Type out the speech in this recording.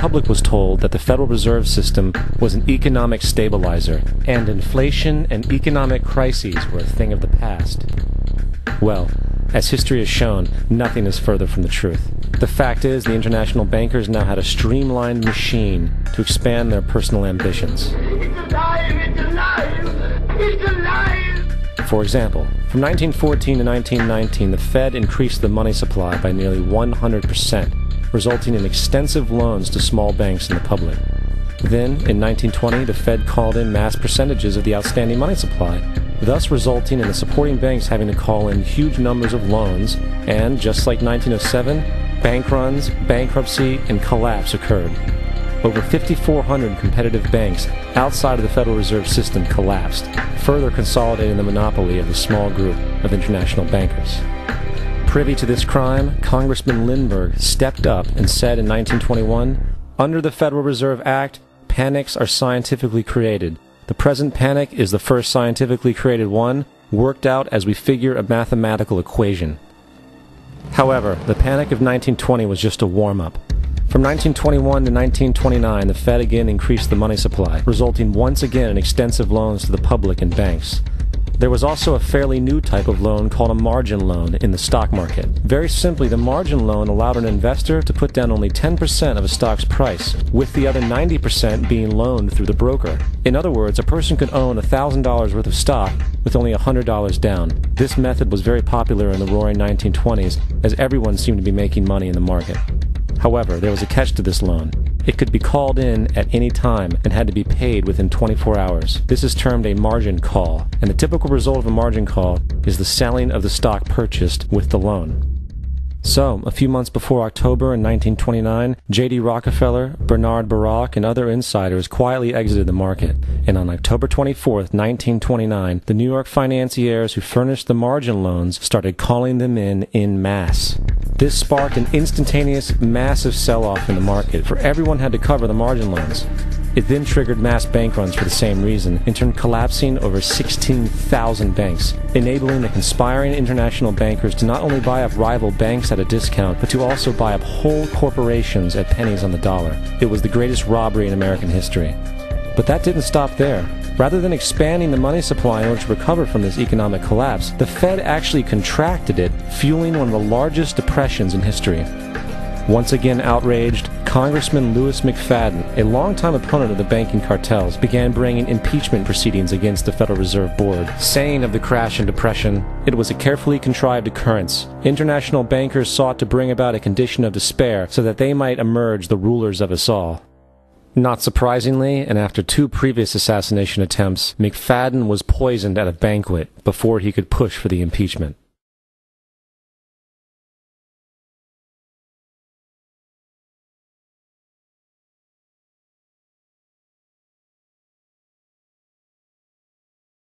public was told that the Federal Reserve System was an economic stabilizer, and inflation and economic crises were a thing of the past. Well, as history has shown, nothing is further from the truth. The fact is, the international bankers now had a streamlined machine to expand their personal ambitions. It's alive! It's alive! It's alive! For example, from 1914 to 1919, the Fed increased the money supply by nearly 100%, resulting in extensive loans to small banks and the public. Then, in 1920, the Fed called in mass percentages of the outstanding money supply, thus resulting in the supporting banks having to call in huge numbers of loans, and, just like 1907, bank runs, bankruptcy, and collapse occurred. Over 5,400 competitive banks outside of the Federal Reserve System collapsed, further consolidating the monopoly of a small group of international bankers. Privy to this crime, Congressman Lindbergh stepped up and said in 1921, "Under the Federal Reserve Act, panics are scientifically created. The present panic is the first scientifically created one, worked out as we figure a mathematical equation." However, the panic of 1920 was just a warm-up. From 1921 to 1929, the Fed again increased the money supply, resulting once again in extensive loans to the public and banks. There was also a fairly new type of loan called a margin loan in the stock market. Very simply, the margin loan allowed an investor to put down only 10% of a stock's price, with the other 90% being loaned through the broker. In other words, a person could own $1,000 worth of stock with only $100 down. This method was very popular in the roaring 1920s, as everyone seemed to be making money in the market. However, there was a catch to this loan. It could be called in at any time and had to be paid within 24 hours. This is termed a margin call, and the typical result of a margin call is the selling of the stock purchased with the loan. So, a few months before October in 1929, J.D. Rockefeller, Bernard Baruch, and other insiders quietly exited the market, and on October 24, 1929, the New York financiers who furnished the margin loans started calling them in masse. This sparked an instantaneous, massive sell-off in the market, for everyone had to cover the margin loans. It then triggered mass bank runs for the same reason, in turn collapsing over 16,000 banks, enabling the conspiring international bankers to not only buy up rival banks at a discount, but to also buy up whole corporations at pennies on the dollar. It was the greatest robbery in American history. But that didn't stop there. Rather than expanding the money supply in order to recover from this economic collapse, the Fed actually contracted it, fueling one of the largest depressions in history. Once again outraged, Congressman Louis McFadden, a longtime opponent of the banking cartels, began bringing impeachment proceedings against the Federal Reserve Board, saying of the crash and depression, "It was a carefully contrived occurrence. International bankers sought to bring about a condition of despair so that they might emerge the rulers of us all." Not surprisingly, and after 2 previous assassination attempts, McFadden was poisoned at a banquet before he could push for the impeachment.